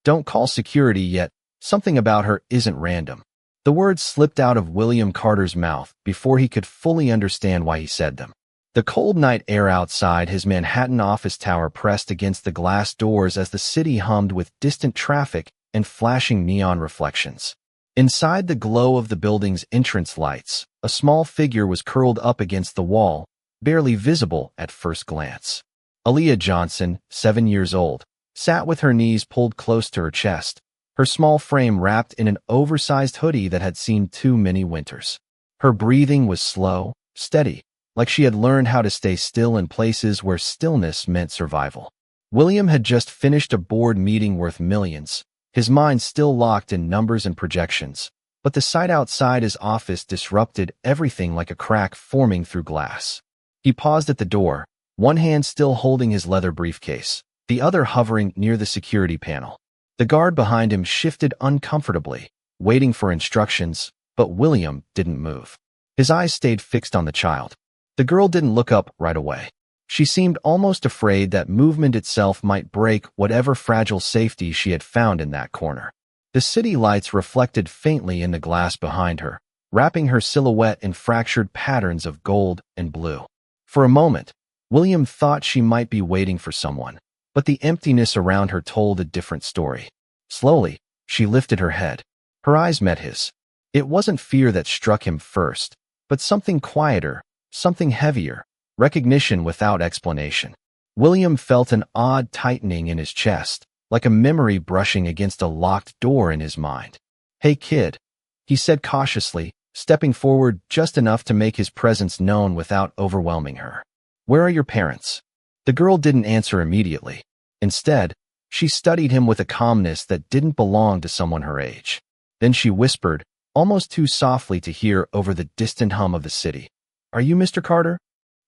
Don't call security yet. Something about her isn't random. The words slipped out of William Carter's mouth before he could fully understand why he said them. The cold night air outside his Manhattan office tower pressed against the glass doors as the city hummed with distant traffic and flashing neon reflections. Inside the glow of the building's entrance lights, a small figure was curled up against the wall, barely visible at first glance. Aaliyah Johnson, 7 years old, sat with her knees pulled close to her chest, her small frame wrapped in an oversized hoodie that had seen too many winters. Her breathing was slow, steady, like she had learned how to stay still in places where stillness meant survival. William had just finished a board meeting worth millions, his mind still locked in numbers and projections, but the sight outside his office disrupted everything like a crack forming through glass. He paused at the door, one hand still holding his leather briefcase, the other hovering near the security panel. The guard behind him shifted uncomfortably, waiting for instructions, but William didn't move. His eyes stayed fixed on the child. The girl didn't look up right away. She seemed almost afraid that movement itself might break whatever fragile safety she had found in that corner. The city lights reflected faintly in the glass behind her, wrapping her silhouette in fractured patterns of gold and blue. For a moment, William thought she might be waiting for someone, but the emptiness around her told a different story. Slowly, she lifted her head. Her eyes met his. It wasn't fear that struck him first, but something quieter, something heavier, recognition without explanation. William felt an odd tightening in his chest, like a memory brushing against a locked door in his mind. "Hey kid," he said cautiously, stepping forward just enough to make his presence known without overwhelming her. "Where are your parents?" The girl didn't answer immediately. Instead, she studied him with a calmness that didn't belong to someone her age. Then she whispered, almost too softly to hear over the distant hum of the city, "Are you Mr. Carter?"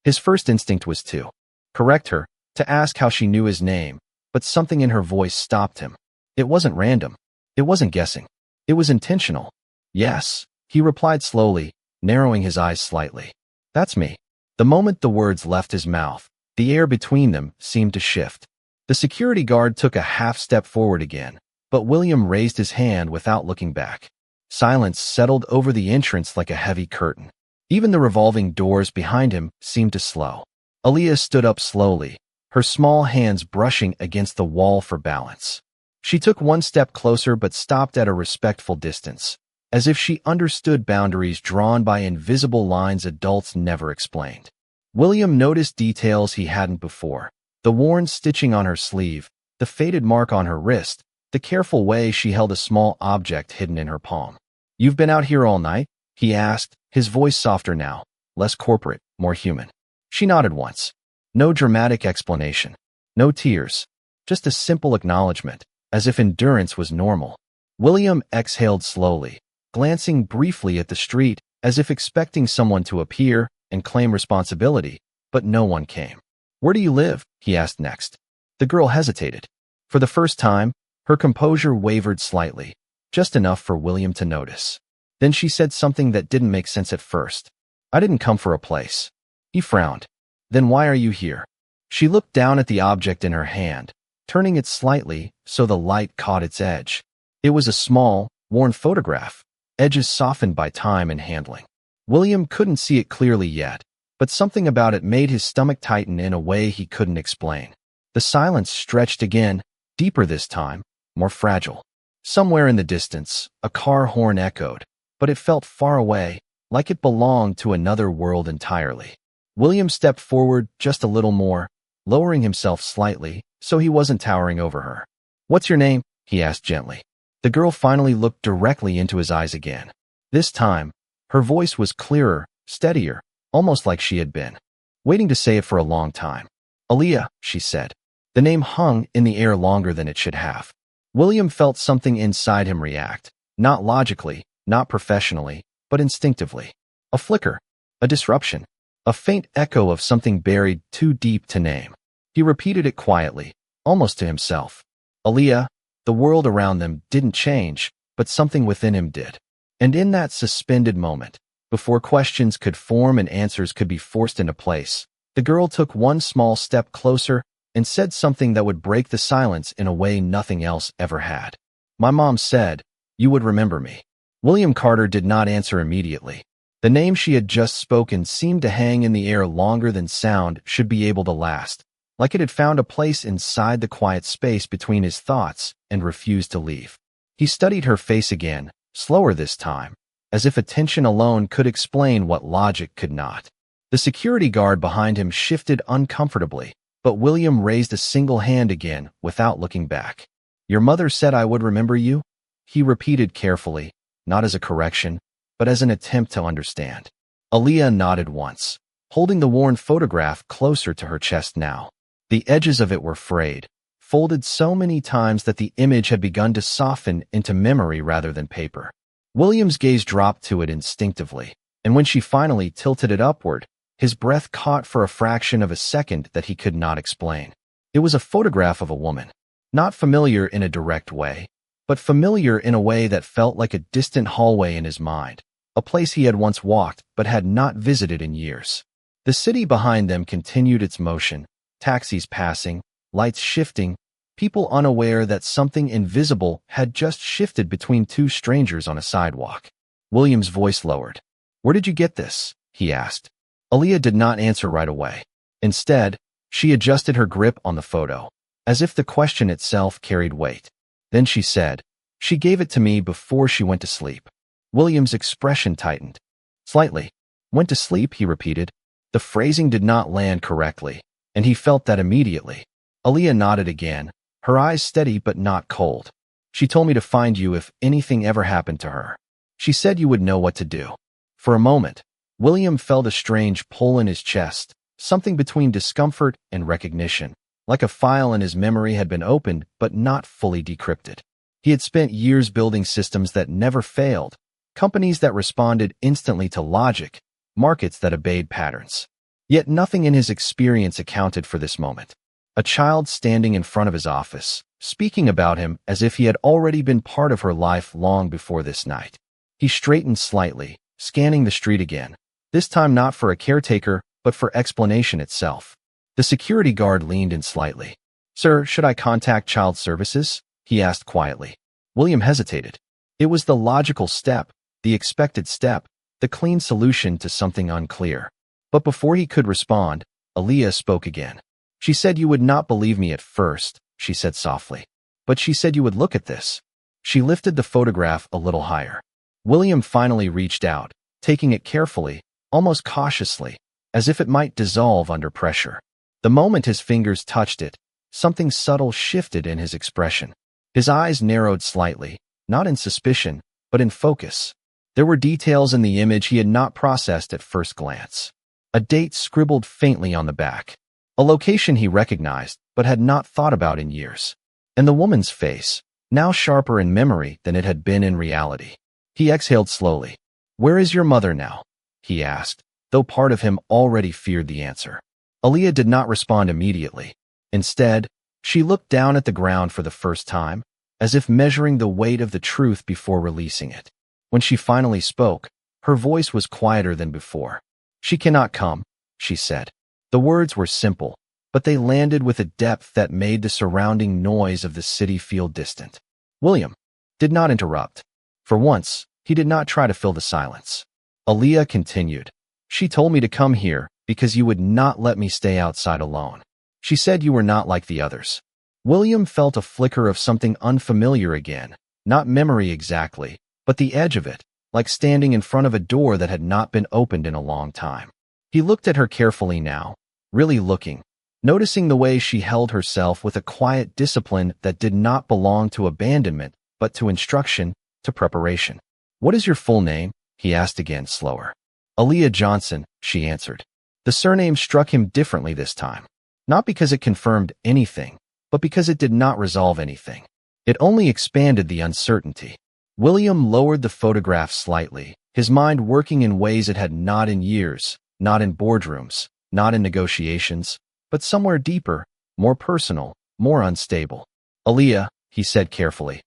His first instinct was to correct her, to ask how she knew his name, but something in her voice stopped him. It wasn't random. It wasn't guessing. It was intentional. "Yes," he replied slowly, narrowing his eyes slightly. "That's me." The moment the words left his mouth, the air between them seemed to shift. The security guard took a half step forward again, but William raised his hand without looking back. Silence settled over the entrance like a heavy curtain. Even the revolving doors behind him seemed to slow. Aaliyah stood up slowly, her small hands brushing against the wall for balance. She took one step closer but stopped at a respectful distance, as if she understood boundaries drawn by invisible lines adults never explained. William noticed details he hadn't before: the worn stitching on her sleeve, the faded mark on her wrist, the careful way she held a small object hidden in her palm. "You've been out here all night?" he asked, his voice softer now, less corporate, more human. She nodded once. No dramatic explanation. No tears. Just a simple acknowledgement, as if endurance was normal. William exhaled slowly, glancing briefly at the street, as if expecting someone to appear and claim responsibility, but no one came. "Where do you live?" he asked next. The girl hesitated. For the first time, her composure wavered slightly, just enough for William to notice. Then she said something that didn't make sense at first. "I didn't come for a place." He frowned. "Then why are you here?" She looked down at the object in her hand, turning it slightly so the light caught its edge. It was a small, worn photograph, edges softened by time and handling. William couldn't see it clearly yet, but something about it made his stomach tighten in a way he couldn't explain. The silence stretched again, deeper this time, more fragile. Somewhere in the distance, a car horn echoed, but it felt far away, like it belonged to another world entirely. William stepped forward just a little more, lowering himself slightly so he wasn't towering over her. "What's your name?" he asked gently. The girl finally looked directly into his eyes again. This time, her voice was clearer, steadier, almost like she had been waiting to say it for a long time. "Aaliyah," she said. The name hung in the air longer than it should have. William felt something inside him react, not logically, not professionally, but instinctively. A flicker, a disruption, a faint echo of something buried too deep to name. He repeated it quietly, almost to himself. "Aaliyah." The world around them didn't change, but something within him did. And in that suspended moment, before questions could form and answers could be forced into place, the girl took one small step closer, and said something that would break the silence in a way nothing else ever had. My mom said, "You would remember me." William Carter did not answer immediately. The name she had just spoken seemed to hang in the air longer than sound should be able to last, like it had found a place inside the quiet space between his thoughts and refused to leave. He studied her face again, slower this time, as if attention alone could explain what logic could not. The security guard behind him shifted uncomfortably, but William raised a single hand again without looking back. "Your mother said I would remember you?" he repeated carefully, not as a correction, but as an attempt to understand. Aaliyah nodded once, holding the worn photograph closer to her chest now. The edges of it were frayed, folded so many times that the image had begun to soften into memory rather than paper. William's gaze dropped to it instinctively, and when she finally tilted it upward, his breath caught for a fraction of a second that he could not explain. It was a photograph of a woman, not familiar in a direct way, but familiar in a way that felt like a distant hallway in his mind, a place he had once walked but had not visited in years. The city behind them continued its motion, taxis passing, lights shifting, people unaware that something invisible had just shifted between two strangers on a sidewalk. William's voice lowered. "Where did you get this?" he asked. Aaliyah did not answer right away. Instead, she adjusted her grip on the photo, as if the question itself carried weight. Then she said, "She gave it to me before she went to sleep." William's expression tightened. Slightly. "Went to sleep," he repeated. The phrasing did not land correctly, and he felt that immediately. Aaliyah nodded again, her eyes steady but not cold. "She told me to find you if anything ever happened to her. She said you would know what to do." For a moment, William felt a strange pull in his chest, something between discomfort and recognition, like a file in his memory had been opened but not fully decrypted. He had spent years building systems that never failed, companies that responded instantly to logic, markets that obeyed patterns. Yet nothing in his experience accounted for this moment. A child standing in front of his office, speaking about him as if he had already been part of her life long before this night. He straightened slightly, scanning the street again, this time not for a caretaker, but for explanation itself. The security guard leaned in slightly. "Sir, should I contact child services?" he asked quietly. William hesitated. It was the logical step, the expected step, the clean solution to something unclear. But before he could respond, Aaliyah spoke again. "She said you would not believe me at first," she said softly. "But she said you would look at this." She lifted the photograph a little higher. William finally reached out, taking it carefully, almost cautiously, as if it might dissolve under pressure. The moment his fingers touched it, something subtle shifted in his expression. His eyes narrowed slightly, not in suspicion, but in focus. There were details in the image he had not processed at first glance. A date scribbled faintly on the back. A location he recognized, but had not thought about in years. And the woman's face, now sharper in memory than it had been in reality. He exhaled slowly. "Where is your mother now?" he asked, though part of him already feared the answer. Aaliyah did not respond immediately. Instead, she looked down at the ground for the first time, as if measuring the weight of the truth before releasing it. When she finally spoke, her voice was quieter than before. "She cannot come," she said. The words were simple, but they landed with a depth that made the surrounding noise of the city feel distant. William did not interrupt. For once, he did not try to fill the silence. Aaliyah continued. "She told me to come here because you would not let me stay outside alone. She said you were not like the others." William felt a flicker of something unfamiliar again, not memory exactly, but the edge of it, like standing in front of a door that had not been opened in a long time. He looked at her carefully now, really looking, noticing the way she held herself with a quiet discipline that did not belong to abandonment, but to instruction, to preparation. "What is your full name?" he asked again, slower. "Aaliyah Johnson," she answered. The surname struck him differently this time, not because it confirmed anything, but because it did not resolve anything. It only expanded the uncertainty. William lowered the photograph slightly, his mind working in ways it had not in years, not in boardrooms, not in negotiations, but somewhere deeper, more personal, more unstable. "Aaliyah," he said carefully,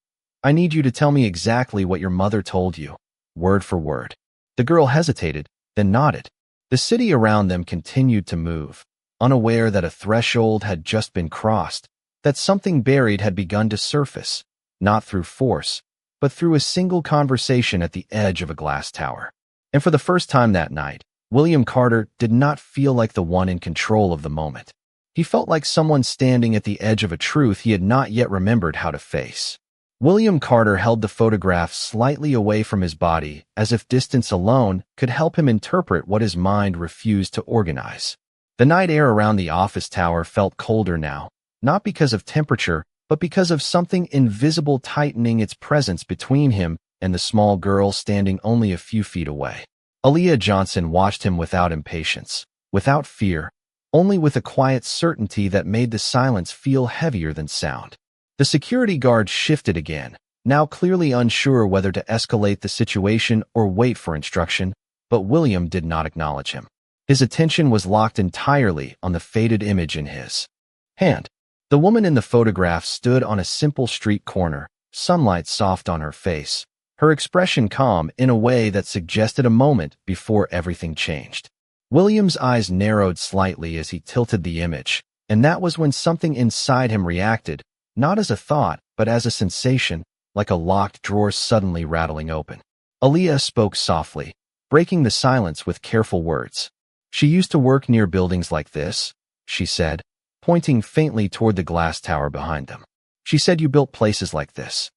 "I need you to tell me exactly what your mother told you, word for word." The girl hesitated, then nodded. The city around them continued to move. unaware that a threshold had just been crossed, that something buried had begun to surface, not through force, but through a single conversation at the edge of a glass tower. And for the first time that night, William Carter did not feel like the one in control of the moment. He felt like someone standing at the edge of a truth he had not yet remembered how to face. William Carter held the photograph slightly away from his body, as if distance alone could help him interpret what his mind refused to organize. The night air around the office tower felt colder now, not because of temperature, but because of something invisible tightening its presence between him and the small girl standing only a few feet away. Aaliyah Johnson watched him without impatience, without fear, only with a quiet certainty that made the silence feel heavier than sound. The security guard shifted again, now clearly unsure whether to escalate the situation or wait for instruction, but William did not acknowledge him. His attention was locked entirely on the faded image in his hand. The woman in the photograph stood on a simple street corner, sunlight soft on her face, her expression calm in a way that suggested a moment before everything changed. William's eyes narrowed slightly as he tilted the image, and that was when something inside him reacted, not as a thought, but as a sensation, like a locked drawer suddenly rattling open. Aaliyah spoke softly, breaking the silence with careful words. "She used to work near buildings like this," she said, pointing faintly toward the glass tower behind them. "She said you built places like this."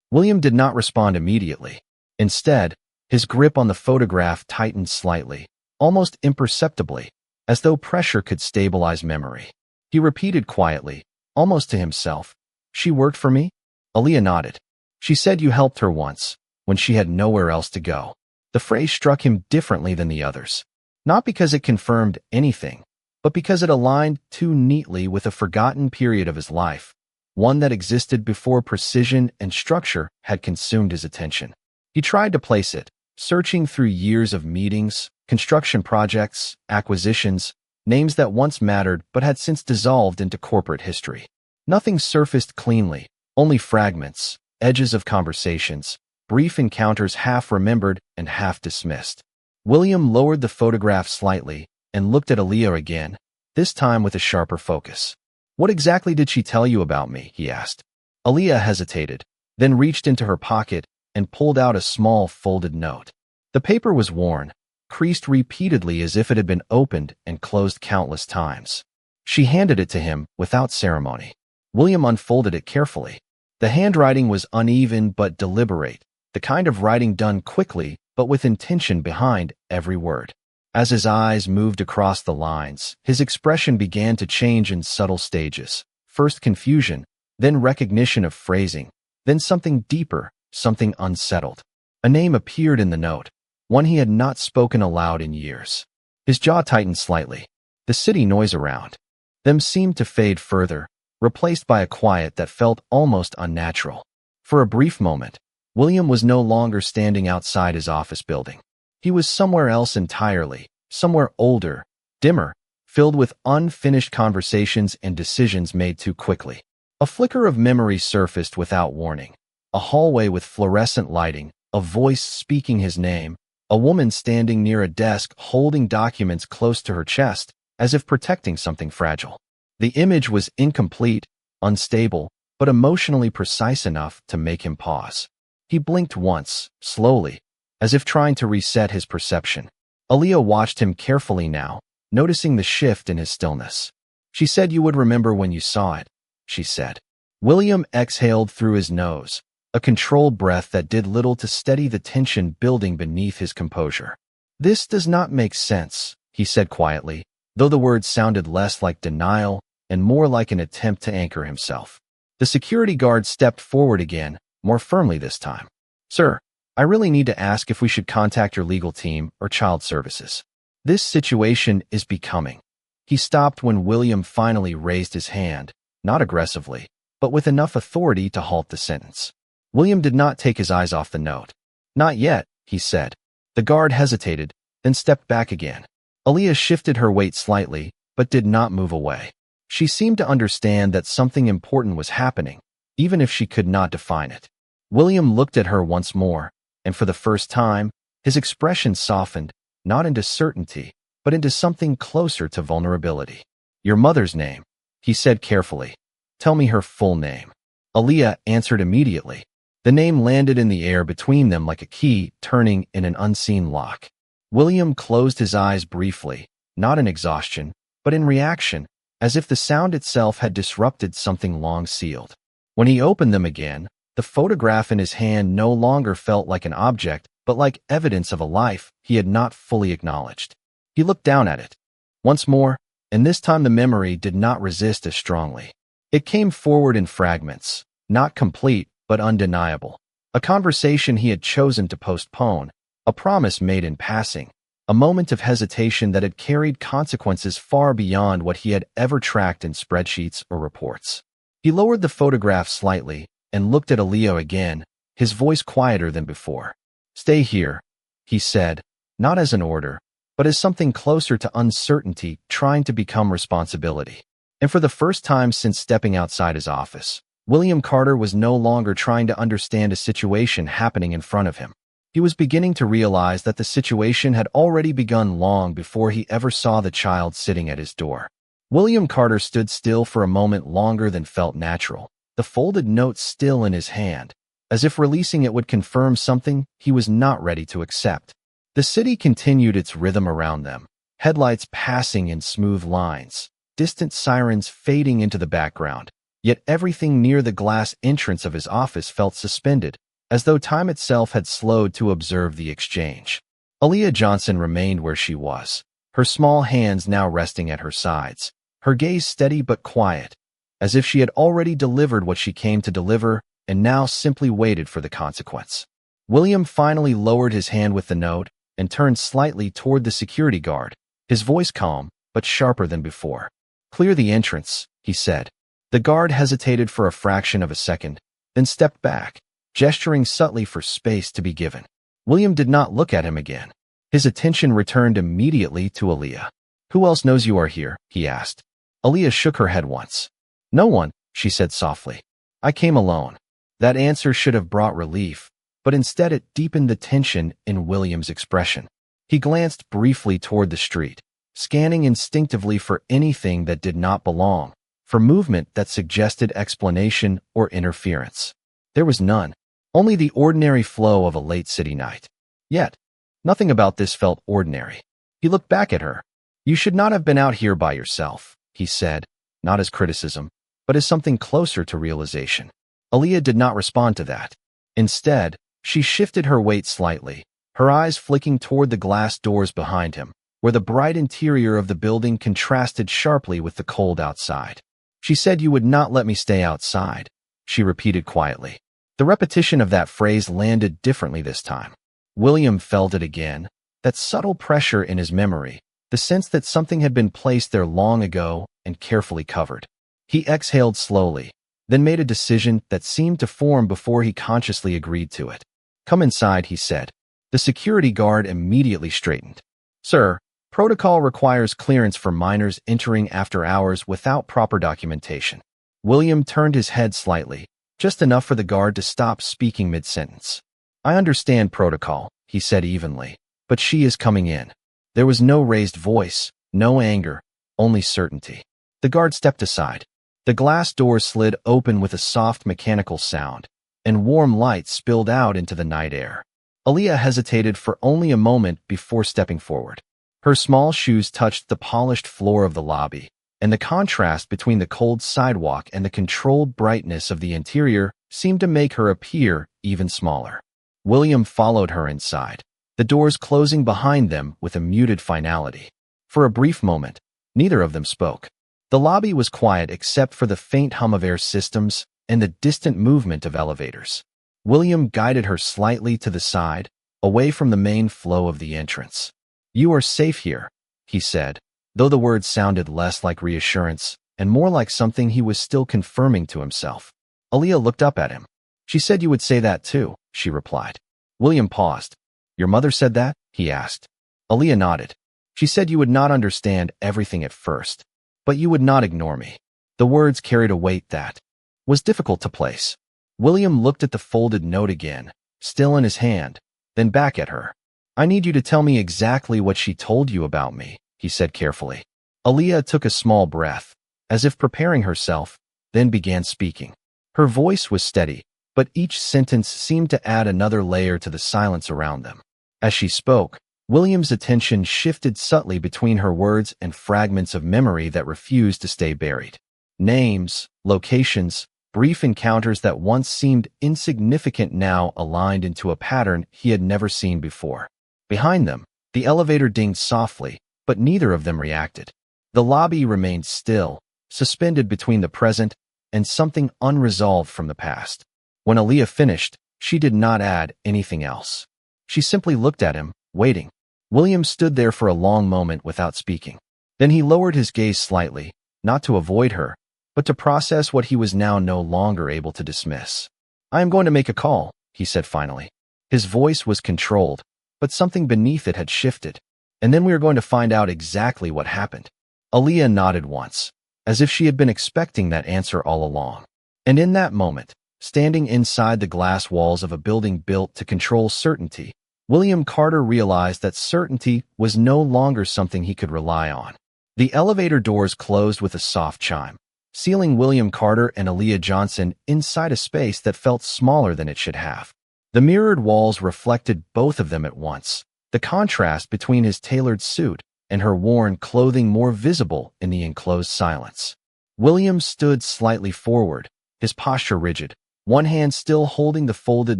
William did not respond immediately. Instead, his grip on the photograph tightened slightly, almost imperceptibly, as though pressure could stabilize memory. He repeated quietly, almost to himself, "She worked for me?" Aaliyah nodded. "She said you helped her once, when she had nowhere else to go." The phrase struck him differently than the others. Not because it confirmed anything, but because it aligned too neatly with a forgotten period of his life, one that existed before precision and structure had consumed his attention. He tried to place it, searching through years of meetings, construction projects, acquisitions, names that once mattered but had since dissolved into corporate history. Nothing surfaced cleanly, only fragments, edges of conversations, brief encounters half remembered and half dismissed. William lowered the photograph slightly and looked at Aaliyah again, this time with a sharper focus. "What exactly did she tell you about me?" he asked. Aaliyah hesitated, then reached into her pocket and pulled out a small folded note. The paper was worn, creased repeatedly as if it had been opened and closed countless times. She handed it to him without ceremony. William unfolded it carefully. The handwriting was uneven but deliberate, the kind of writing done quickly but with intention behind every word. As his eyes moved across the lines, his expression began to change in subtle stages. First confusion, then recognition of phrasing, then something deeper, something unsettled. A name appeared in the note, one he had not spoken aloud in years. His jaw tightened slightly. The city noise around them seemed to fade further, replaced by a quiet that felt almost unnatural. For a brief moment, William was no longer standing outside his office building. He was somewhere else entirely, somewhere older, dimmer, filled with unfinished conversations and decisions made too quickly. A flicker of memory surfaced without warning. A hallway with fluorescent lighting, a voice speaking his name, a woman standing near a desk holding documents close to her chest, as if protecting something fragile. The image was incomplete, unstable, but emotionally precise enough to make him pause. He blinked once, slowly, as if trying to reset his perception. Aaliyah watched him carefully now, noticing the shift in his stillness. "She said you would remember when you saw it," she said. William exhaled through his nose, a controlled breath that did little to steady the tension building beneath his composure. "This does not make sense," he said quietly, though the words sounded less like denial and more like an attempt to anchor himself. The security guard stepped forward again, more firmly this time. "Sir, I really need to ask if we should contact your legal team or child services. This situation is becoming." He stopped when William finally raised his hand, not aggressively, but with enough authority to halt the sentence. William did not take his eyes off the note. "Not yet," he said. The guard hesitated, then stepped back again. Aaliyah shifted her weight slightly, but did not move away. She seemed to understand that something important was happening, even if she could not define it. William looked at her once more, and for the first time, his expression softened, not into certainty, but into something closer to vulnerability. Your mother's name, he said carefully. Tell me her full name. Aaliyah answered immediately. The name landed in the air between them like a key turning in an unseen lock. William closed his eyes briefly, not in exhaustion, but in reaction, as if the sound itself had disrupted something long sealed. When he opened them again, the photograph in his hand no longer felt like an object, but like evidence of a life he had not fully acknowledged. He looked down at it. Once more, and this time the memory did not resist as strongly. It came forward in fragments, not complete, but undeniable. A conversation he had chosen to postpone, a promise made in passing, a moment of hesitation that had carried consequences far beyond what he had ever tracked in spreadsheets or reports. He lowered the photograph slightly and looked at Aaliyah again, his voice quieter than before. Stay here, he said, not as an order, but as something closer to uncertainty trying to become responsibility. And for the first time since stepping outside his office, William Carter was no longer trying to understand a situation happening in front of him. He was beginning to realize that the situation had already begun long before he ever saw the child sitting at his door. William Carter stood still for a moment longer than felt natural, the folded note still in his hand, as if releasing it would confirm something he was not ready to accept. The city continued its rhythm around them, headlights passing in smooth lines, distant sirens fading into the background, yet everything near the glass entrance of his office felt suspended, as though time itself had slowed to observe the exchange. Aaliyah Johnson remained where she was, her small hands now resting at her sides, her gaze steady but quiet, as if she had already delivered what she came to deliver and now simply waited for the consequence. William finally lowered his hand with the note and turned slightly toward the security guard, his voice calm but sharper than before. Clear the entrance, he said. The guard hesitated for a fraction of a second, then stepped back, gesturing subtly for space to be given. William did not look at him again. His attention returned immediately to Aaliyah. Who else knows you are here? He asked. Aaliyah shook her head once. No one, she said softly. I came alone. That answer should have brought relief, but instead it deepened the tension in William's expression. He glanced briefly toward the street, scanning instinctively for anything that did not belong, for movement that suggested explanation or interference. There was none, only the ordinary flow of a late city night. Yet, nothing about this felt ordinary. He looked back at her. You should not have been out here by yourself, he said, not as criticism, but as something closer to realization. Aaliyah did not respond to that. Instead, she shifted her weight slightly, her eyes flicking toward the glass doors behind him, where the bright interior of the building contrasted sharply with the cold outside. She said you would not let me stay outside, she repeated quietly. The repetition of that phrase landed differently this time. William felt it again, that subtle pressure in his memory, the sense that something had been placed there long ago and carefully covered. He exhaled slowly, then made a decision that seemed to form before he consciously agreed to it. Come inside, he said. The security guard immediately straightened. Sir, protocol requires clearance for minors entering after hours without proper documentation. William turned his head slightly, just enough for the guard to stop speaking mid-sentence. I understand protocol, he said evenly, but she is coming in. There was no raised voice, no anger, only certainty. The guard stepped aside. The glass door slid open with a soft mechanical sound, and warm light spilled out into the night air. Aaliyah hesitated for only a moment before stepping forward. Her small shoes touched the polished floor of the lobby, and the contrast between the cold sidewalk and the controlled brightness of the interior seemed to make her appear even smaller. William followed her inside, the doors closing behind them with a muted finality. For a brief moment, neither of them spoke. The lobby was quiet except for the faint hum of air systems and the distant movement of elevators. William guided her slightly to the side, away from the main flow of the entrance. You are safe here, he said, though the words sounded less like reassurance and more like something he was still confirming to himself. Aaliyah looked up at him. She said you would say that too, she replied. William paused. Your mother said that? He asked. Aaliyah nodded. She said you would not understand everything at first, but you would not ignore me. The words carried a weight that was difficult to place. William looked at the folded note again, still in his hand, then back at her. I need you to tell me exactly what she told you about me, he said carefully. Aaliyah took a small breath, as if preparing herself, then began speaking. Her voice was steady, but each sentence seemed to add another layer to the silence around them. As she spoke, William's attention shifted subtly between her words and fragments of memory that refused to stay buried. Names, locations, brief encounters that once seemed insignificant now aligned into a pattern he had never seen before. Behind them, the elevator dinged softly, but neither of them reacted. The lobby remained still, suspended between the present and something unresolved from the past. When Aaliyah finished, she did not add anything else. She simply looked at him, waiting. William stood there for a long moment without speaking. Then he lowered his gaze slightly, not to avoid her, but to process what he was now no longer able to dismiss. "I am going to make a call," he said finally. His voice was controlled, but something beneath it had shifted. "And then we are going to find out exactly what happened." Aaliyah nodded once, as if she had been expecting that answer all along. And in that moment, standing inside the glass walls of a building built to control certainty, William Carter realized that certainty was no longer something he could rely on. The elevator doors closed with a soft chime, sealing William Carter and Aaliyah Johnson inside a space that felt smaller than it should have. The mirrored walls reflected both of them at once, the contrast between his tailored suit and her worn clothing more visible in the enclosed silence. William stood slightly forward, his posture rigid, one hand still holding the folded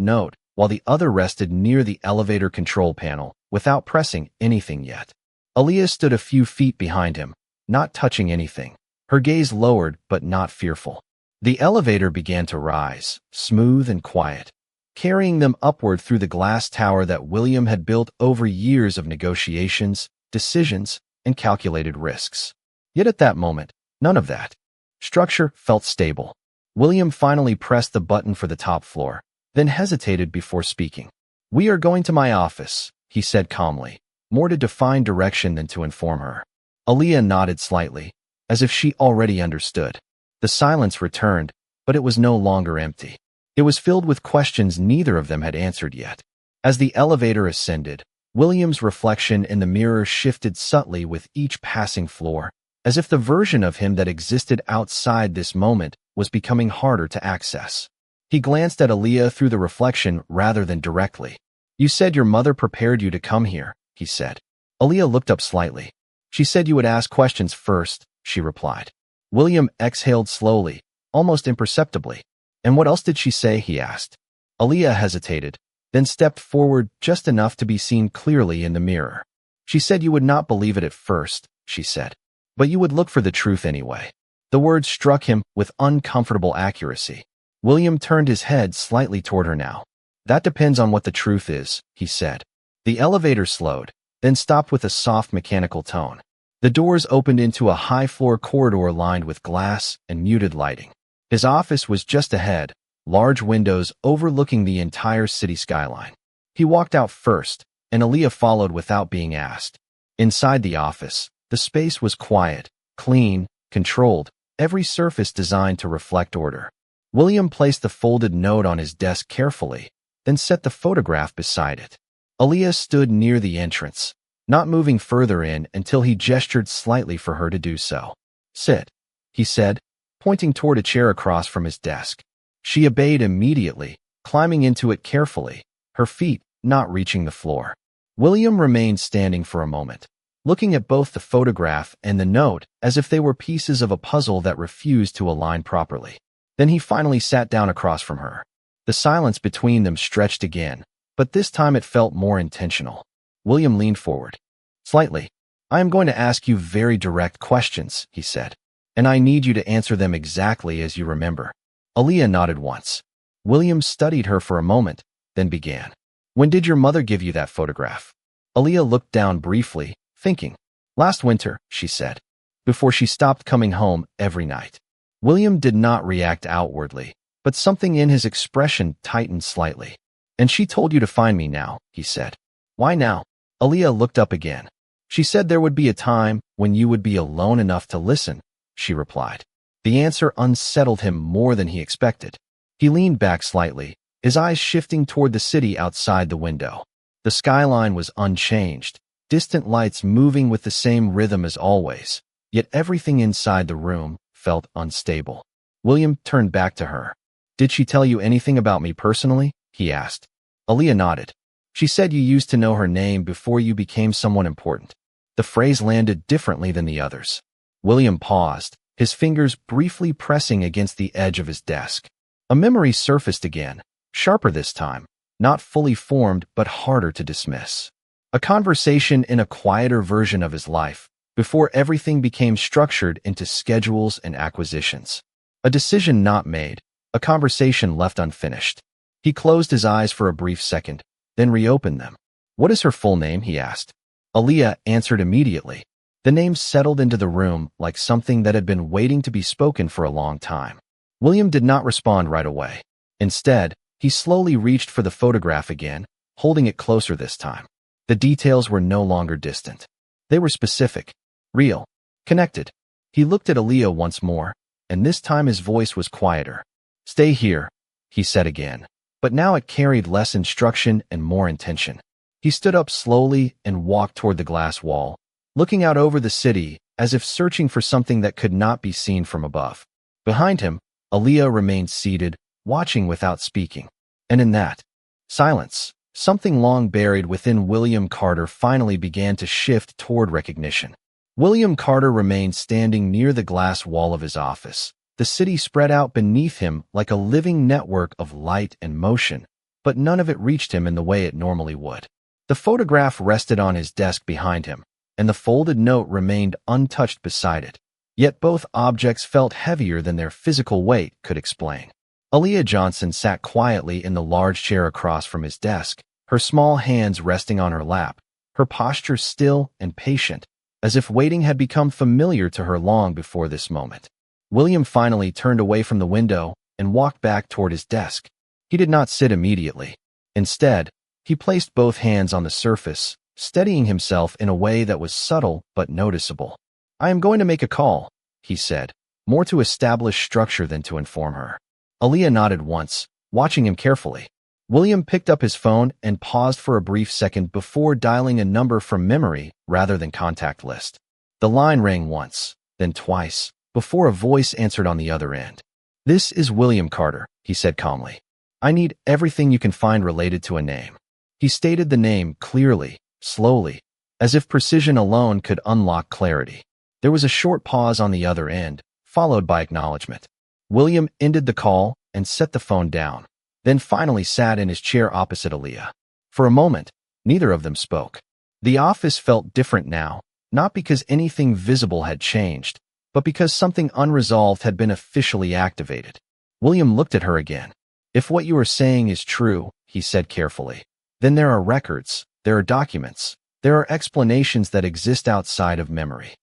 note, while the other rested near the elevator control panel, without pressing anything yet. Aaliyah stood a few feet behind him, not touching anything, her gaze lowered but not fearful. The elevator began to rise, smooth and quiet, carrying them upward through the glass tower that William had built over years of negotiations, decisions, and calculated risks. Yet at that moment, none of that structure felt stable. William finally pressed the button for the top floor, then hesitated before speaking. "We are going to my office," he said calmly, more to define direction than to inform her. Aaliyah nodded slightly, as if she already understood. The silence returned, but it was no longer empty. It was filled with questions neither of them had answered yet. As the elevator ascended, William's reflection in the mirror shifted subtly with each passing floor, as if the version of him that existed outside this moment was becoming harder to access. He glanced at Aaliyah through the reflection rather than directly. "You said your mother prepared you to come here," he said. Aaliyah looked up slightly. "She said you would ask questions first," she replied. William exhaled slowly, almost imperceptibly. "And what else did she say?" he asked. Aaliyah hesitated, then stepped forward just enough to be seen clearly in the mirror. "She said you would not believe it at first," she said, "but you would look for the truth anyway." The words struck him with uncomfortable accuracy. William turned his head slightly toward her now. "That depends on what the truth is," he said. The elevator slowed, then stopped with a soft mechanical tone. The doors opened into a high-floor corridor lined with glass and muted lighting. His office was just ahead, large windows overlooking the entire city skyline. He walked out first, and Aaliyah followed without being asked. Inside the office, the space was quiet, clean, controlled, every surface designed to reflect order. William placed the folded note on his desk carefully, then set the photograph beside it. Aaliyah stood near the entrance, not moving further in until he gestured slightly for her to do so. "Sit," he said, pointing toward a chair across from his desk. She obeyed immediately, climbing into it carefully, her feet not reaching the floor. William remained standing for a moment, looking at both the photograph and the note as if they were pieces of a puzzle that refused to align properly. Then he finally sat down across from her. The silence between them stretched again, but this time it felt more intentional. William leaned forward. Slightly. "I am going to ask you very direct questions," he said, "and I need you to answer them exactly as you remember." Aaliyah nodded once. William studied her for a moment, then began. "When did your mother give you that photograph?" Aaliyah looked down briefly, thinking. "Last winter," she said, "before she stopped coming home every night." William did not react outwardly, but something in his expression tightened slightly. "And she told you to find me now," he said. "Why now?" Aaliyah looked up again. "She said there would be a time when you would be alone enough to listen," she replied. The answer unsettled him more than he expected. He leaned back slightly, his eyes shifting toward the city outside the window. The skyline was unchanged, distant lights moving with the same rhythm as always, yet everything inside the room felt unstable. William turned back to her. "Did she tell you anything about me personally?" he asked. Aaliyah nodded. "She said you used to know her name before you became someone important." The phrase landed differently than the others. William paused, his fingers briefly pressing against the edge of his desk. A memory surfaced again, sharper this time, not fully formed but harder to dismiss. A conversation in a quieter version of his life, before everything became structured into schedules and acquisitions. A decision not made, a conversation left unfinished. He closed his eyes for a brief second, then reopened them. "What is her full name?" he asked. Aaliyah answered immediately. The name settled into the room like something that had been waiting to be spoken for a long time. William did not respond right away. Instead, he slowly reached for the photograph again, holding it closer this time. The details were no longer distant. They were specific, real, connected. He looked at Aaliyah once more, and this time his voice was quieter. "Stay here," he said again, but now it carried less instruction and more intention. He stood up slowly and walked toward the glass wall, looking out over the city as if searching for something that could not be seen from above. Behind him, Aaliyah remained seated, watching without speaking. And in that silence, something long buried within William Carter finally began to shift toward recognition. William Carter remained standing near the glass wall of his office, the city spread out beneath him like a living network of light and motion, but none of it reached him in the way it normally would. The photograph rested on his desk behind him, and the folded note remained untouched beside it. Yet both objects felt heavier than their physical weight could explain. Aaliyah Johnson sat quietly in the large chair across from his desk, her small hands resting on her lap, her posture still and patient, as if waiting had become familiar to her long before this moment. William finally turned away from the window and walked back toward his desk. He did not sit immediately. Instead, he placed both hands on the surface, steadying himself in a way that was subtle but noticeable. "I am going to make a call," he said, more to establish structure than to inform her. Aaliyah nodded once, watching him carefully. William picked up his phone and paused for a brief second before dialing a number from memory rather than contact list. The line rang once, then twice, before a voice answered on the other end. "This is William Carter," he said calmly. "I need everything you can find related to a name." He stated the name clearly, slowly, as if precision alone could unlock clarity. There was a short pause on the other end, followed by acknowledgement. William ended the call and set the phone down, then finally sat in his chair opposite Aaliyah. For a moment, neither of them spoke. The office felt different now, not because anything visible had changed, but because something unresolved had been officially activated. William looked at her again. "If what you are saying is true," he said carefully, "then there are records, there are documents, there are explanations that exist outside of memory."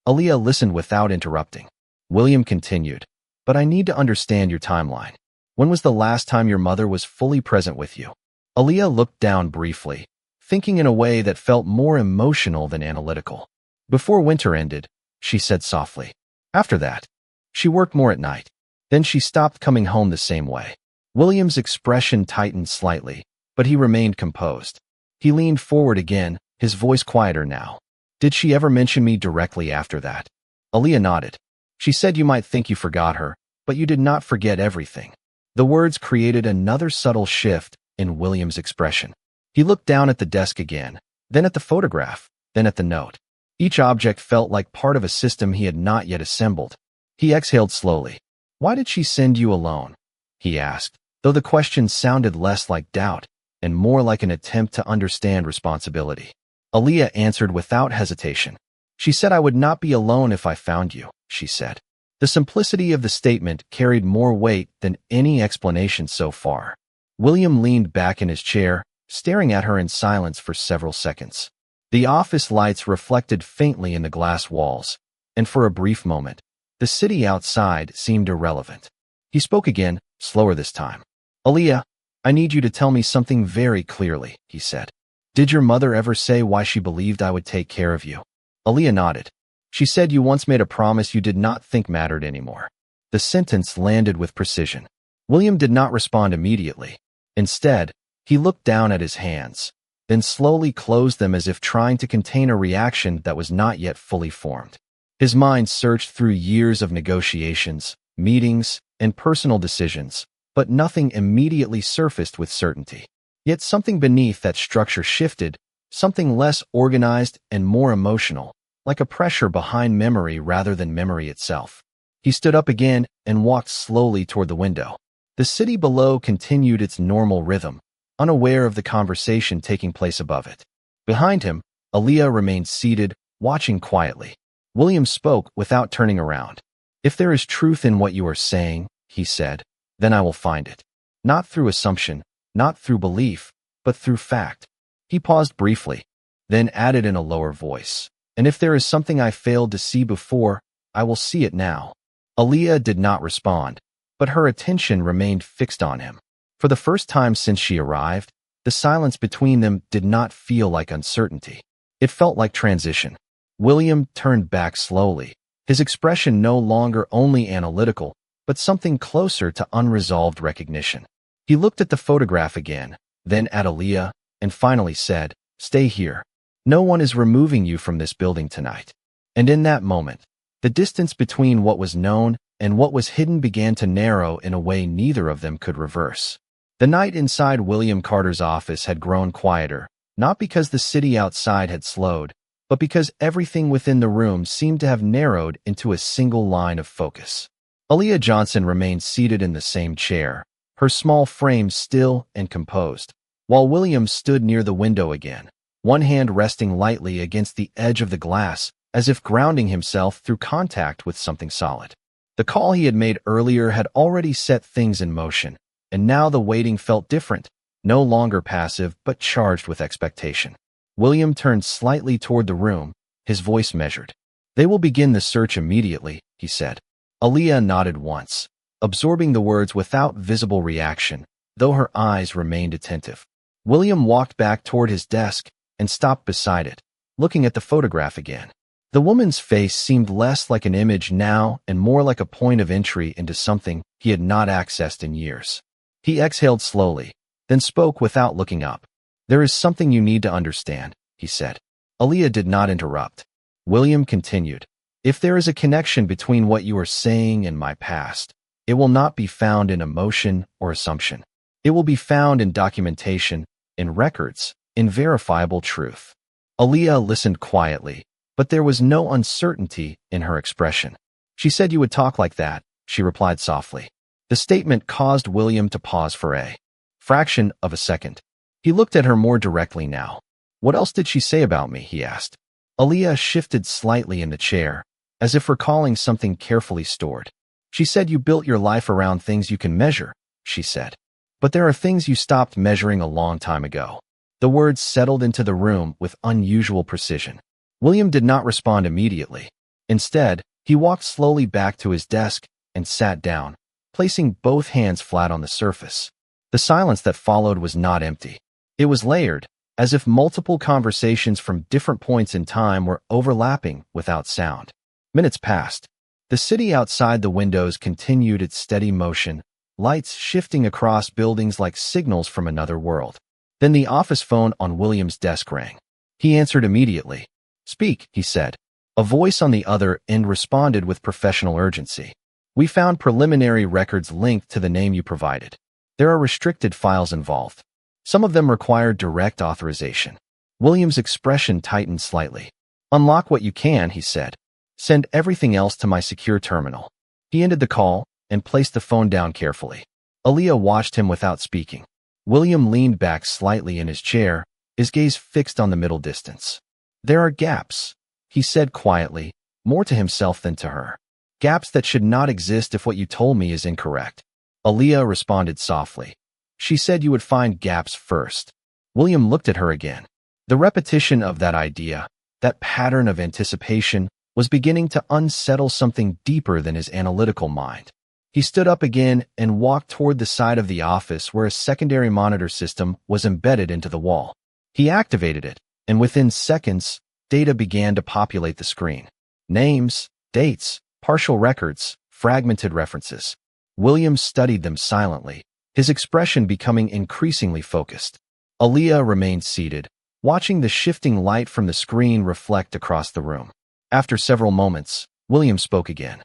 Aaliyah listened without interrupting. William continued, "But I need to understand your timeline. When was the last time your mother was fully present with you?" Aaliyah looked down briefly, thinking in a way that felt more emotional than analytical. "Before winter ended," she said softly. "After that, she worked more at night. Then she stopped coming home the same way." William's expression tightened slightly, but he remained composed. He leaned forward again, his voice quieter now. "Did she ever mention me directly after that?" Aaliyah nodded. "She said you might think you forgot her, but you did not forget everything." The words created another subtle shift in William's expression. He looked down at the desk again, then at the photograph, then at the note. Each object felt like part of a system he had not yet assembled. He exhaled slowly. "Why did she send you alone?" he asked, though the question sounded less like doubt and more like an attempt to understand responsibility. Aaliyah answered without hesitation. "She said I would not be alone if I found you," she said. The simplicity of the statement carried more weight than any explanation so far. William leaned back in his chair, staring at her in silence for several seconds. The office lights reflected faintly in the glass walls, and for a brief moment, the city outside seemed irrelevant. He spoke again, slower this time. "Aaliyah, I need you to tell me something very clearly," he said. "Did your mother ever say why she believed I would take care of you?" Aaliyah nodded. "She said you once made a promise you did not think mattered anymore." The sentence landed with precision. William did not respond immediately. Instead, he looked down at his hands, then slowly closed them as if trying to contain a reaction that was not yet fully formed. His mind searched through years of negotiations, meetings, and personal decisions, but nothing immediately surfaced with certainty. Yet something beneath that structure shifted, something less organized and more emotional, like a pressure behind memory rather than memory itself. He stood up again and walked slowly toward the window. The city below continued its normal rhythm, unaware of the conversation taking place above it. Behind him, Aaliyah remained seated, watching quietly. William spoke without turning around. "If there is truth in what you are saying," he said, "then I will find it. Not through assumption, not through belief, but through fact." He paused briefly, then added in a lower voice, "And if there is something I failed to see before, I will see it now." Aaliyah did not respond, but her attention remained fixed on him. For the first time since she arrived, the silence between them did not feel like uncertainty. It felt like transition. William turned back slowly, his expression no longer only analytical, but something closer to unresolved recognition. He looked at the photograph again, then at Aaliyah, and finally said, "Stay here. No one is removing you from this building tonight." And in that moment, the distance between what was known and what was hidden began to narrow in a way neither of them could reverse. The night inside William Carter's office had grown quieter, not because the city outside had slowed, but because everything within the room seemed to have narrowed into a single line of focus. Aaliyah Johnson remained seated in the same chair, her small frame still and composed, while William stood near the window again, one hand resting lightly against the edge of the glass, as if grounding himself through contact with something solid. The call he had made earlier had already set things in motion, and now the waiting felt different, no longer passive but charged with expectation. William turned slightly toward the room, his voice measured. "They will begin the search immediately," he said. Aaliyah nodded once, absorbing the words without visible reaction, though her eyes remained attentive. William walked back toward his desk and stopped beside it, looking at the photograph again. The woman's face seemed less like an image now and more like a point of entry into something he had not accessed in years. He exhaled slowly, then spoke without looking up. "There is something you need to understand," he said. Aaliyah did not interrupt. William continued, "If there is a connection between what you are saying and my past, it will not be found in emotion or assumption. It will be found in documentation, in records, in verifiable truth." Aaliyah listened quietly, but there was no uncertainty in her expression. "She said you would talk like that," she replied softly. The statement caused William to pause for a fraction of a second. He looked at her more directly now. "What else did she say about me?" he asked. Aaliyah shifted slightly in the chair, as if recalling something carefully stored. "She said you built your life around things you can measure," she said. "But there are things you stopped measuring a long time ago." The words settled into the room with unusual precision. William did not respond immediately. Instead, he walked slowly back to his desk and sat down, placing both hands flat on the surface. The silence that followed was not empty. It was layered, as if multiple conversations from different points in time were overlapping without sound. Minutes passed. The city outside the windows continued its steady motion, lights shifting across buildings like signals from another world. Then the office phone on William's desk rang. He answered immediately. "Speak," he said. A voice on the other end responded with professional urgency. "We found preliminary records linked to the name you provided. There are restricted files involved. Some of them require direct authorization." William's expression tightened slightly. "Unlock what you can," he said. "Send everything else to my secure terminal." He ended the call and placed the phone down carefully. Aaliyah watched him without speaking. William leaned back slightly in his chair, his gaze fixed on the middle distance. "There are gaps," he said quietly, more to himself than to her. "Gaps that should not exist if what you told me is incorrect." Aaliyah responded softly. "She said you would find gaps first." William looked at her again. The repetition of that idea, that pattern of anticipation, was beginning to unsettle something deeper than his analytical mind. He stood up again and walked toward the side of the office where a secondary monitor system was embedded into the wall. He activated it, and within seconds, data began to populate the screen. Names, dates, partial records, fragmented references. William studied them silently, his expression becoming increasingly focused. Aaliyah remained seated, watching the shifting light from the screen reflect across the room. After several moments, William spoke again.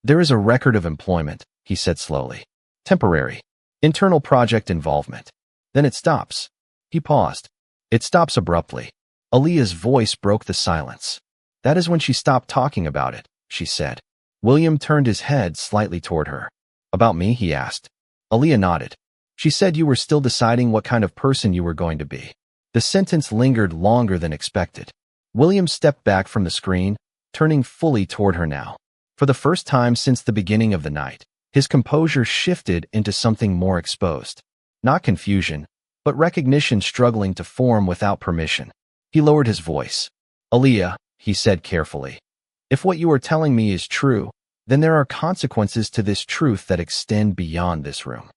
There is a record of employment, he said slowly. Temporary. Internal project involvement. Then it stops. He paused. It stops abruptly. Aaliyah's voice broke the silence. That is when she stopped talking about it, she said. William turned his head slightly toward her. About me, he asked. Aaliyah nodded. She said you were still deciding what kind of person you were going to be. The sentence lingered longer than expected. William stepped back from the screen, turning fully toward her now. For the first time since the beginning of the night, his composure shifted into something more exposed. Not confusion, but recognition struggling to form without permission. He lowered his voice. Aaliyah, he said carefully, if what you are telling me is true, then there are consequences to this truth that extend beyond this room.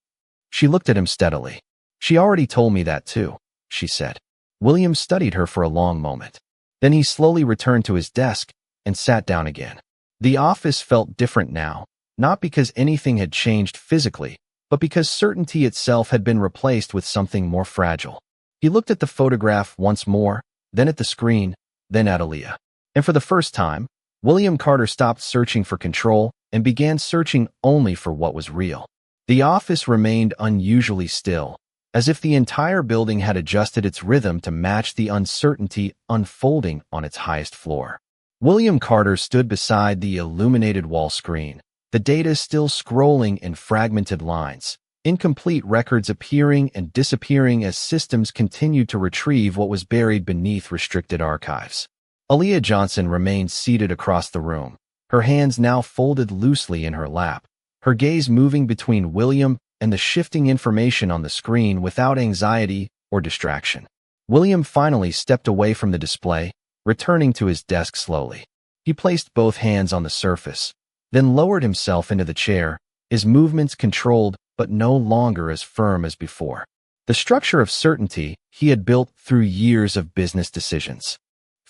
She looked at him steadily. She already told me that too, she said. William studied her for a long moment. Then he slowly returned to his desk and sat down again. The office felt different now, not because anything had changed physically, but because certainty itself had been replaced with something more fragile. He looked at the photograph once more, then at the screen, then at Aaliyah. And for the first time, William Carter stopped searching for control and began searching only for what was real. The office remained unusually still, as if the entire building had adjusted its rhythm to match the uncertainty unfolding on its highest floor. William Carter stood beside the illuminated wall screen, the data still scrolling in fragmented lines, incomplete records appearing and disappearing as systems continued to retrieve what was buried beneath restricted archives. Aaliyah Johnson remained seated across the room, her hands now folded loosely in her lap, her gaze moving between William and the shifting information on the screen without anxiety or distraction. William finally stepped away from the display, returning to his desk slowly. He placed both hands on the surface, then lowered himself into the chair, his movements controlled but no longer as firm as before. The structure of certainty he had built through years of business decisions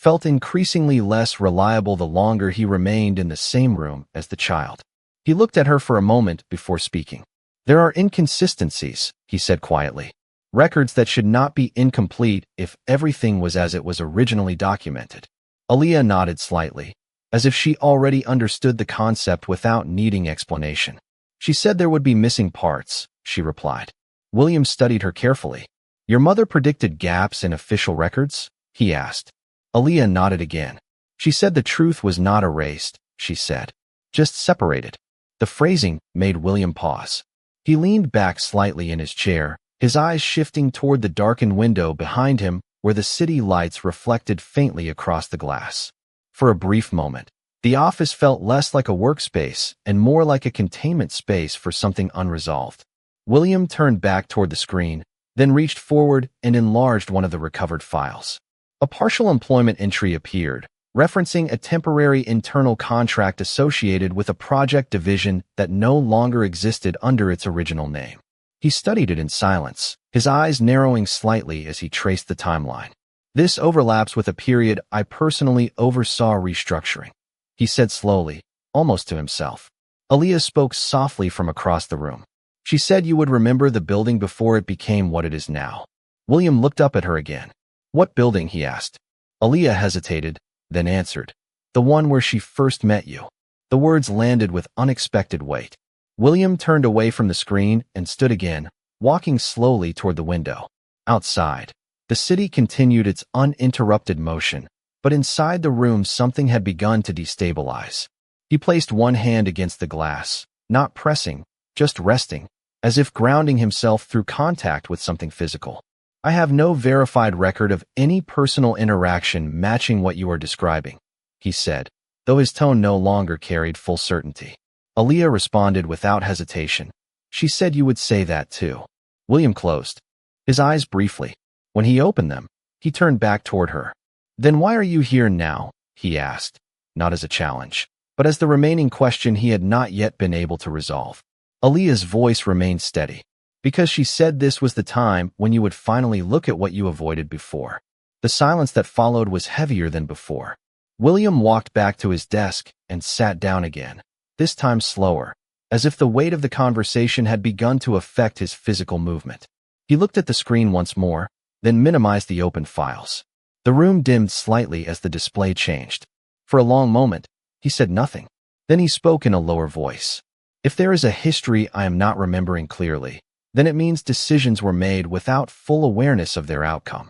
felt increasingly less reliable the longer he remained in the same room as the child. He looked at her for a moment before speaking. There are inconsistencies, he said quietly. Records that should not be incomplete if everything was as it was originally documented. Aaliyah nodded slightly, as if she already understood the concept without needing explanation. She said there would be missing parts, she replied. William studied her carefully. Your mother predicted gaps in official records? He asked. Aaliyah nodded again. She said the truth was not erased, she said, just separated. The phrasing made William pause. He leaned back slightly in his chair, his eyes shifting toward the darkened window behind him where the city lights reflected faintly across the glass. For a brief moment, the office felt less like a workspace and more like a containment space for something unresolved. William turned back toward the screen, then reached forward and enlarged one of the recovered files. A partial employment entry appeared, referencing a temporary internal contract associated with a project division that no longer existed under its original name. He studied it in silence, his eyes narrowing slightly as he traced the timeline. This overlaps with a period I personally oversaw restructuring, he said slowly, almost to himself. Aaliyah spoke softly from across the room. She said you would remember the building before it became what it is now. William looked up at her again. What building? He asked. Aaliyah hesitated, then answered. The one where she first met you. The words landed with unexpected weight. William turned away from the screen and stood again, walking slowly toward the window. Outside, the city continued its uninterrupted motion, but inside the room something had begun to destabilize. He placed one hand against the glass, not pressing, just resting, as if grounding himself through contact with something physical. I have no verified record of any personal interaction matching what you are describing, he said, though his tone no longer carried full certainty. Aaliyah responded without hesitation. She said you would say that too. William closed his eyes briefly. When he opened them, he turned back toward her. Then why are you here now? He asked, not as a challenge, but as the remaining question he had not yet been able to resolve. Aaliyah's voice remained steady. Because she said this was the time when you would finally look at what you avoided before. The silence that followed was heavier than before. William walked back to his desk and sat down again, this time slower, as if the weight of the conversation had begun to affect his physical movement. He looked at the screen once more, then minimized the open files. The room dimmed slightly as the display changed. For a long moment, he said nothing. Then he spoke in a lower voice. If there is a history I am not remembering clearly, then it means decisions were made without full awareness of their outcome.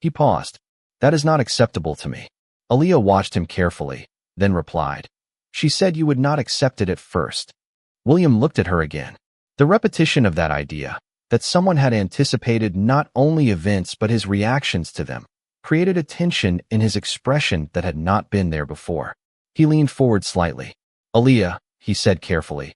He paused. That is not acceptable to me. Aaliyah watched him carefully, then replied. She said you would not accept it at first. William looked at her again. The repetition of that idea, that someone had anticipated not only events but his reactions to them, created a tension in his expression that had not been there before. He leaned forward slightly. Aaliyah, he said carefully,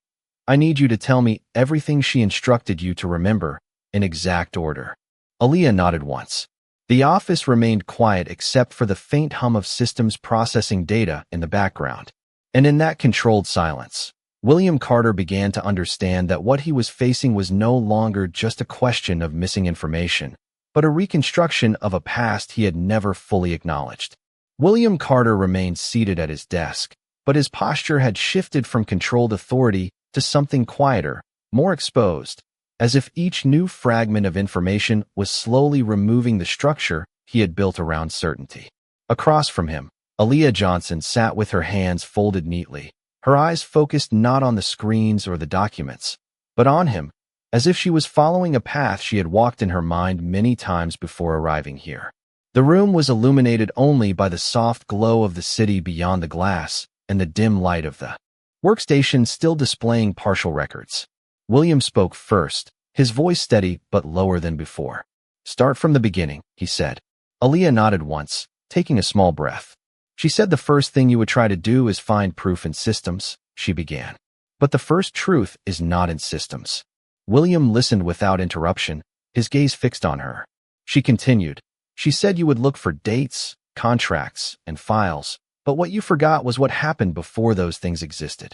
I need you to tell me everything she instructed you to remember, in exact order. Aaliyah nodded once. The office remained quiet except for the faint hum of systems processing data in the background. And in that controlled silence, William Carter began to understand that what he was facing was no longer just a question of missing information, but a reconstruction of a past he had never fully acknowledged. William Carter remained seated at his desk, but his posture had shifted from controlled authority to something quieter, more exposed, as if each new fragment of information was slowly removing the structure he had built around certainty. Across from him, Aaliyah Johnson sat with her hands folded neatly, her eyes focused not on the screens or the documents, but on him, as if she was following a path she had walked in her mind many times before arriving here. The room was illuminated only by the soft glow of the city beyond the glass and the dim light of the workstation still displaying partial records. William spoke first, his voice steady but lower than before. Start from the beginning, he said. Aaliyah nodded once, taking a small breath. She said the first thing you would try to do is find proof in systems, she began. But the first truth is not in systems. William listened without interruption, his gaze fixed on her. She continued. She said you would look for dates, contracts, and files, but what you forgot was what happened before those things existed.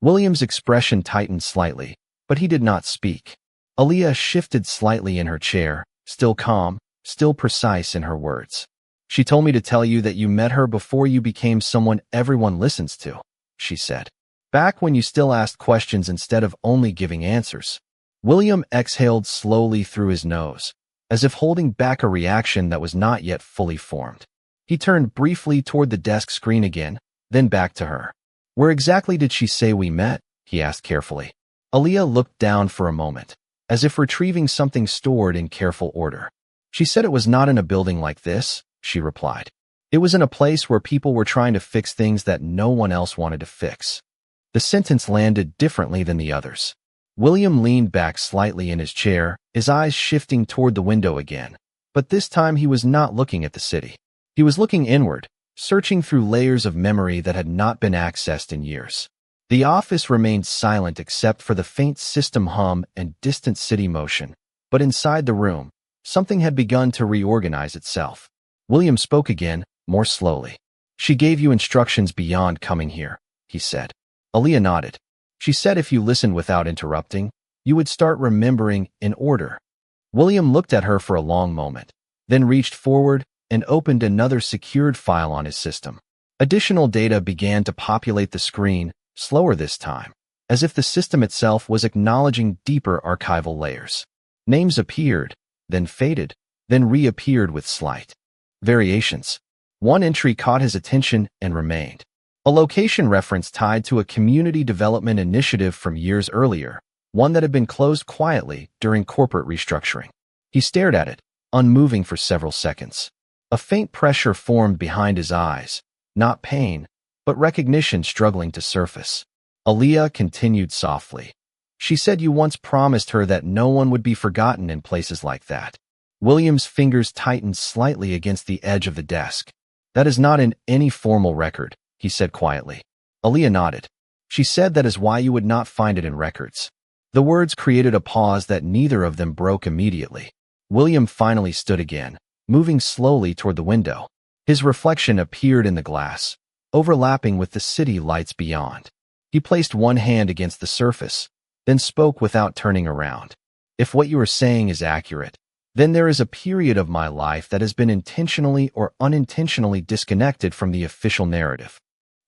William's expression tightened slightly, but he did not speak. Aaliyah shifted slightly in her chair, still calm, still precise in her words. She told me to tell you that you met her before you became someone everyone listens to, she said. Back when you still asked questions instead of only giving answers. William exhaled slowly through his nose, as if holding back a reaction that was not yet fully formed. He turned briefly toward the desk screen again, then back to her. Where exactly did she say we met? He asked carefully. Aaliyah looked down for a moment, as if retrieving something stored in careful order. She said it was not in a building like this, she replied. It was in a place where people were trying to fix things that no one else wanted to fix. The sentence landed differently than the others. William leaned back slightly in his chair, his eyes shifting toward the window again. But this time he was not looking at the city. He was looking inward, searching through layers of memory that had not been accessed in years. The office remained silent except for the faint system hum and distant city motion. But inside the room, something had begun to reorganize itself. William spoke again, more slowly. She gave you instructions beyond coming here, he said. Aaliyah nodded. She said if you listened without interrupting, you would start remembering in order. William looked at her for a long moment, then reached forward and opened another secured file on his system. Additional data began to populate the screen, slower this time, as if the system itself was acknowledging deeper archival layers. Names appeared, then faded, then reappeared with slight variations. One entry caught his attention and remained. A location reference tied to a community development initiative from years earlier, one that had been closed quietly during corporate restructuring. He stared at it, unmoving for several seconds. A faint pressure formed behind his eyes, not pain, but recognition struggling to surface. Aaliyah continued softly. She said you once promised her that no one would be forgotten in places like that. William's fingers tightened slightly against the edge of the desk. That is not in any formal record, he said quietly. Aaliyah nodded. She said that is why you would not find it in records. The words created a pause that neither of them broke immediately. William finally stood again, moving slowly toward the window. His reflection appeared in the glass, overlapping with the city lights beyond. He placed one hand against the surface, then spoke without turning around. If what you are saying is accurate, then there is a period of my life that has been intentionally or unintentionally disconnected from the official narrative.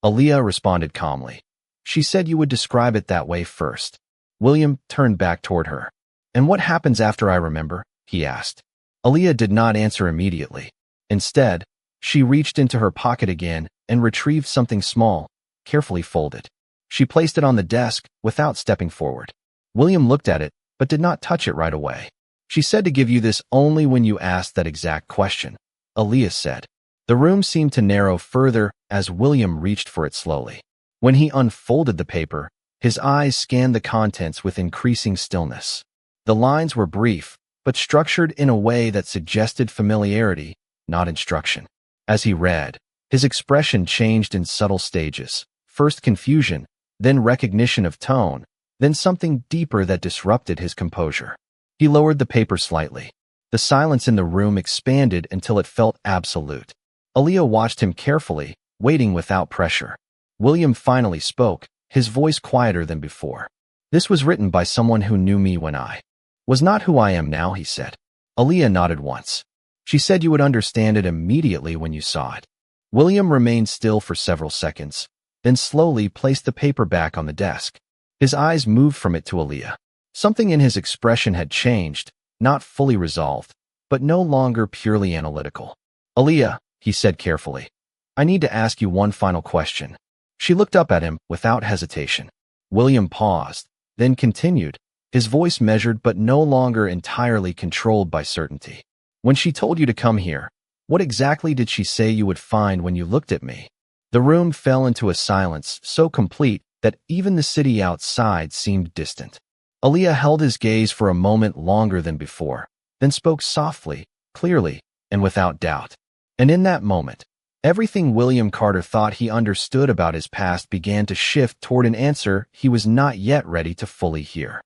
Aaliyah responded calmly. She said you would describe it that way first. William turned back toward her. And what happens after I remember? He asked. Aaliyah did not answer immediately. Instead, she reached into her pocket again and retrieved something small, carefully folded. She placed it on the desk without stepping forward. William looked at it, but did not touch it right away. She said to give you this only when you asked that exact question, Aaliyah said. The room seemed to narrow further as William reached for it slowly. When he unfolded the paper, his eyes scanned the contents with increasing stillness. The lines were brief, but structured in a way that suggested familiarity, not instruction. As he read, his expression changed in subtle stages, first confusion, then recognition of tone, then something deeper that disrupted his composure. He lowered the paper slightly. The silence in the room expanded until it felt absolute. Aaliyah watched him carefully, waiting without pressure. William finally spoke, his voice quieter than before. This was written by someone who knew me when I was not who I am now, he said. Aaliyah nodded once. She said you would understand it immediately when you saw it. William remained still for several seconds, then slowly placed the paper back on the desk. His eyes moved from it to Aaliyah. Something in his expression had changed, not fully resolved, but no longer purely analytical. Aaliyah, he said carefully, I need to ask you one final question. She looked up at him without hesitation. William paused, then continued, his voice measured but no longer entirely controlled by certainty. When she told you to come here, what exactly did she say you would find when you looked at me? The room fell into a silence so complete that even the city outside seemed distant. Aaliyah held his gaze for a moment longer than before, then spoke softly, clearly, and without doubt. And in that moment, everything William Carter thought he understood about his past began to shift toward an answer he was not yet ready to fully hear.